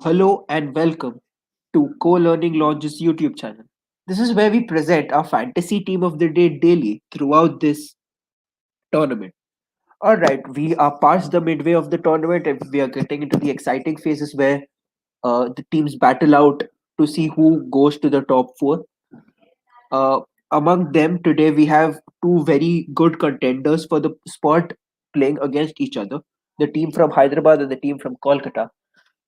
Hello and welcome to Co-Learning Launch's YouTube channel. This is where we present our fantasy team of the day daily throughout this tournament. Alright, we are past the midway of the tournament and we are getting into the exciting phases where the teams battle out to see who goes to the top four. Uh, Among them, today we have two very good contenders for the spot playing against each other, the team from Hyderabad and the team from Kolkata.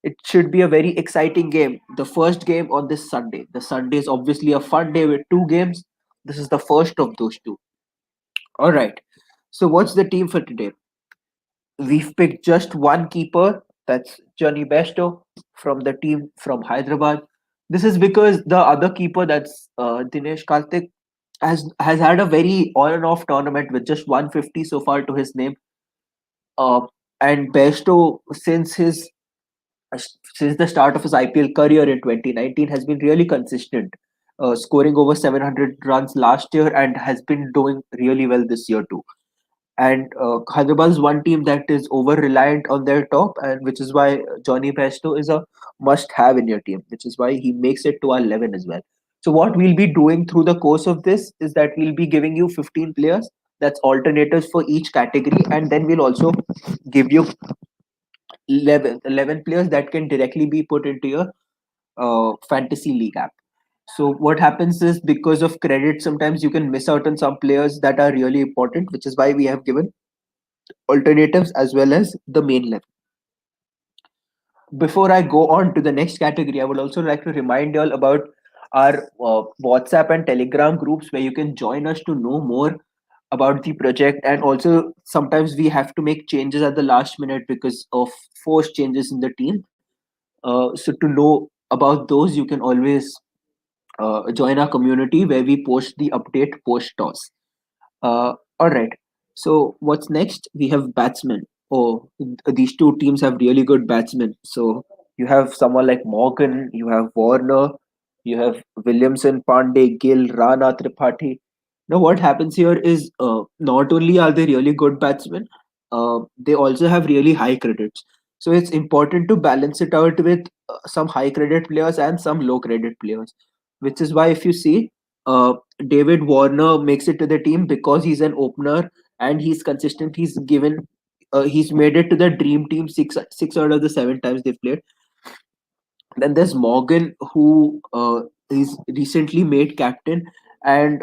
It should be a very exciting game. The first game on this Sunday. The Sunday is obviously a fun day with two games. This is the first of those two. All right. So, what's the team for today? We've picked just one keeper. That's Johnny Besto from the team from Hyderabad. This is because the other keeper, that's Dinesh Karthik, has had a very on and off tournament with just 150 so far to his name. Uh, and Besto, since the start of his IPL career in 2019 has been really consistent, scoring over 700 runs last year and has been doing really well this year too. And Hyderabad is one team that is over reliant on their top, and which is why Johnny Pesto is a must have in your team, which is why he makes it to our 11 as well. So, what we'll be doing through the course of this is that we'll be giving you 15 players, that's alternatives for each category, and then we'll also give you 11 players that can directly be put into your fantasy league app. So what happens is because of credit, sometimes you can miss out on some players that are really important, which is why we have given alternatives as well as the main level. Before I go on to the next category, I would also like to remind you all about our WhatsApp and Telegram groups where you can join us to know more about the project. And also, sometimes we have to make changes at the last minute because of forced changes in the team. So to know about those, you can always join our community where we post the update post toss. All right. So what's next? We have batsmen. Oh, these two teams have really good batsmen. So you have someone like Morgan, you have Warner, you have Williamson, Pandey, Gill, Rana, Tripathi. Now what happens here is not only are they really good batsmen, they also have really high credits. So it's important to balance it out with some high credit players and some low credit players. Which is why if you see, uh, David Warner makes it to the team because he's an opener and he's consistent. He's made it to the dream team six out of the seven times they've played. Then there's Morgan who is recently made captain, and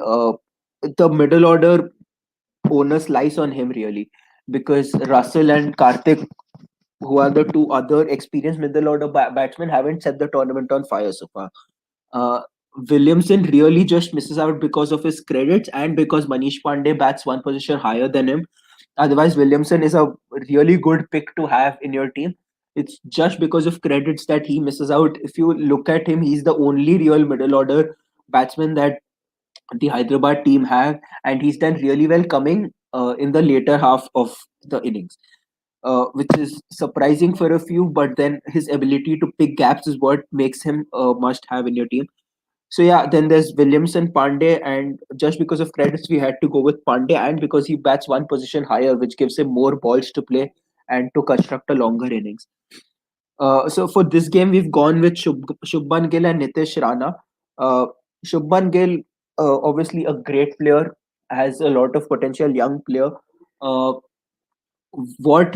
the middle order onus lies on him really because Russell and Karthik, who are the two other experienced middle order batsmen, haven't set the tournament on fire so far. uh, Williamson really just misses out because of his credits and because Manish Pandey bats one position higher than him. Otherwise, Williamson is a really good pick to have in your team. It's just because of credits that he misses out. If you look at him, he's the only real middle order batsman that the Hyderabad team have, and he's done really well coming in the later half of the innings. Which is surprising for a few, but then his ability to pick gaps is what makes him a must have in your team. So yeah, then there's Williamson, Pandey, and just because of credits, we had to go with Pandey, and because he bats one position higher, which gives him more balls to play and to construct a longer innings. So for this game, we've gone with Shubman Gill and Nitish Rana. Uh, Shubman Gill, obviously a great player, has a lot of potential, young player. Uh, what?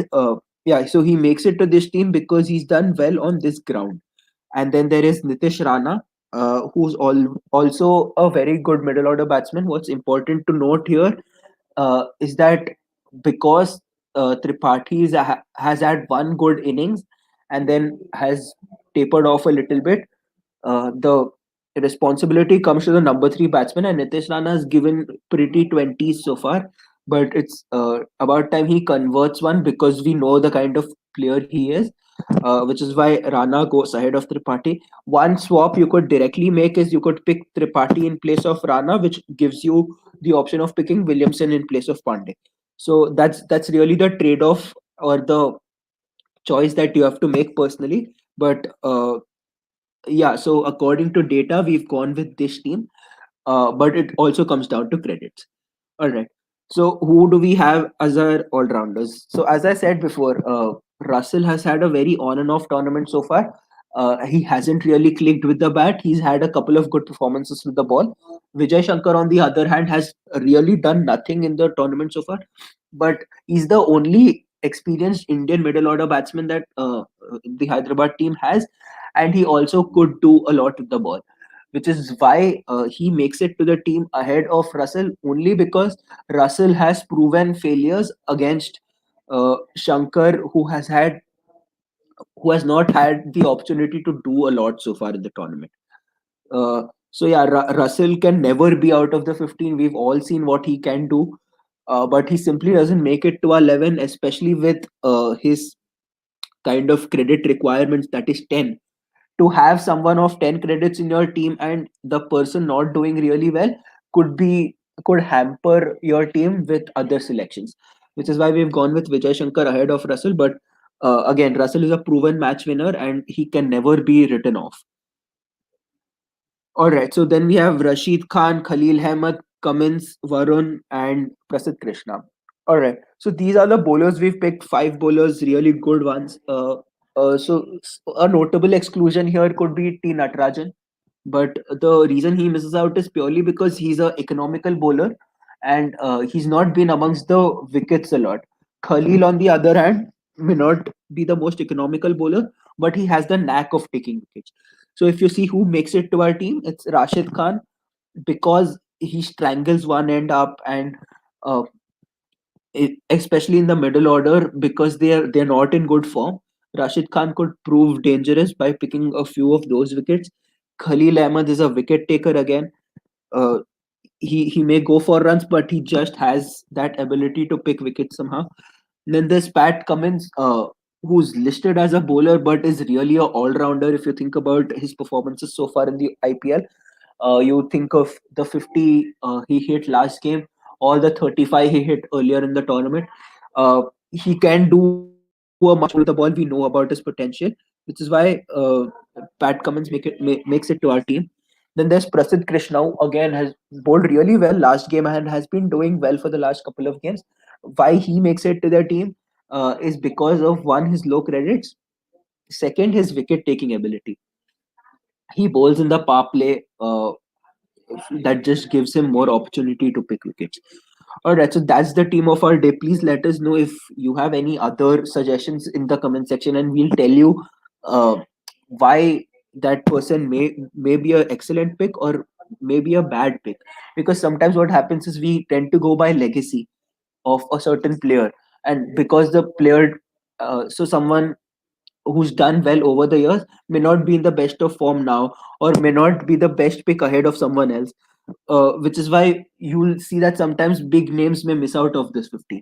Yeah, so he makes it to this team because he's done well on this ground. And then there is Nitish Rana, who's also a very good middle order batsman. What's important to note here is that because Tripathi has had one good innings and then has tapered off a little bit, the responsibility comes to the number three batsman, and Nitish Rana has given pretty 20s so far. But it's about time he converts one because we know the kind of player he is, which is why Rana goes ahead of Tripathi. One swap you could directly make is you could pick Tripathi in place of Rana, which gives you the option of picking Williamson in place of Pandey. So that's really the trade off or the choice that you have to make personally. But yeah, so according to data, we've gone with this team, but it also comes down to credits. All right. So who do we have as our all rounders? So as I said before, Russell has had a very on and off tournament so far, He hasn't really clicked with the bat. He's had a couple of good performances with the ball. Vijay Shankar, on the other hand, has really done nothing in the tournament so far. But he's the only experienced Indian middle order batsman that the Hyderabad team has, and he also could do a lot with the ball, which is why he makes it to the team ahead of Russell, only because Russell has proven failures against Shankar, who has not had the opportunity to do a lot so far in the tournament. So yeah, Russell can never be out of the 15. We've all seen what he can do, but he simply doesn't make it to our 11, especially with his kind of credit requirements, that is 10. To have someone of 10 credits in your team and the person not doing really well could be could hamper your team with other selections, which is why we've gone with Vijay Shankar ahead of Russell. But again, Russell is a proven match winner and he can never be written off. All right, so then we have Rashid Khan, Khalil Ahmed, Cummins, Varun, and Prasidh Krishna. All right, so these are the bowlers we've picked. Five bowlers, really good ones. A notable exclusion here could be T Natarajan, but the reason he misses out is purely because he's a economical bowler, and he's not been amongst the wickets a lot. Khalil, on the other hand, may not be the most economical bowler, but he has the knack of taking wickets. So if you see who makes it to our team, it's Rashid Khan, because he strangles one end up, and uh, especially in the middle order, because they're not in good form. Rashid Khan could prove dangerous by picking a few of those wickets. Khalil Ahmed is a wicket taker again. Uh, he may go for runs, but he just has that ability to pick wickets somehow. Then there's Pat Cummins, who's listed as a bowler but is really a all-rounder. If you think about his performances so far in the IPL, you think of the 50 he hit last game, or the 35 he hit earlier in the tournament. He can do a much more with the ball. We know about his potential, which is why Pat Cummins makes it to our team. Then there's Prasidh Krishna, who again has bowled really well last game and has been doing well for the last couple of games. Why he makes it to their team is because of, one, his low credits, second, his wicket taking ability. He bowls in the power play, that just gives him more opportunity to pick wickets. All right, so that's the team of our day. Please let us know if you have any other suggestions in the comment section, and we'll tell you uh, why that person may be an excellent pick or maybe a bad pick. Because sometimes what happens is we tend to go by legacy of a certain player, and because the player, so someone who's done well over the years may not be in the best of form now, or may not be the best pick ahead of someone else, which is why you'll see that sometimes big names may miss out of this 15.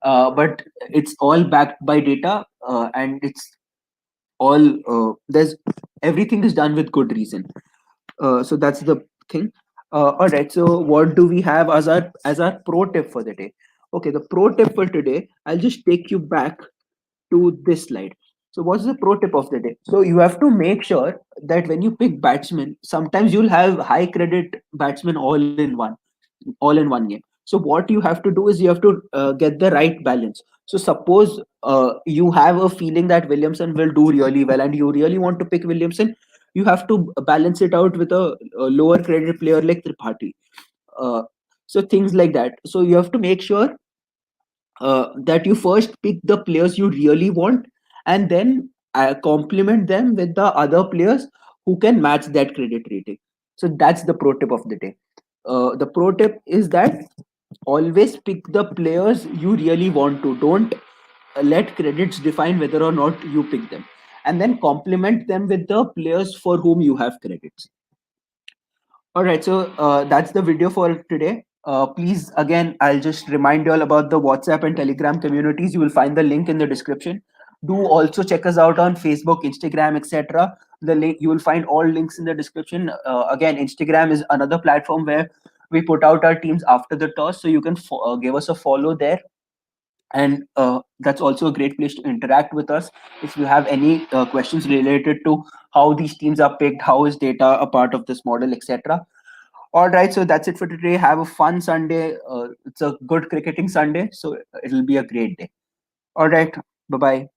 But it's all backed by data, and it's all there's everything is done with good reason. So that's the thing. All right, so what do we have as our pro tip for the day? Okay, the pro tip for today, I'll just take you back to this slide. So what's the pro tip of the day? So you have to make sure that when you pick batsmen, sometimes you'll have high credit batsmen all in one game. So what you have to do is you have to get the right balance. So suppose you have a feeling that Williamson will do really well and you really want to pick Williamson, you have to balance it out with a lower credit player like Tripathi. Uh, so things like that. So you have to make sure that you first pick the players you really want, and then complement them with the other players who can match that credit rating. So that's the pro tip of the day. The pro tip is that always pick the players you really want to. Don't let credits define whether or not you pick them, and then complement them with the players for whom you have credits. All right, so that's the video for today. Please, again, I'll just remind you all about the WhatsApp and Telegram communities. You will find the link in the description. Do also check us out on Facebook, Instagram, etc. The link, you will find all links in the description. Again, Instagram is another platform where we put out our teams after the toss, so you can give us a follow there. And that's also a great place to interact with us. If you have any questions related to how these teams are picked, how is data a part of this model, etc. All right, so that's it for today. Have a fun Sunday. It's a good cricketing Sunday, so it'll be a great day. All right, bye bye.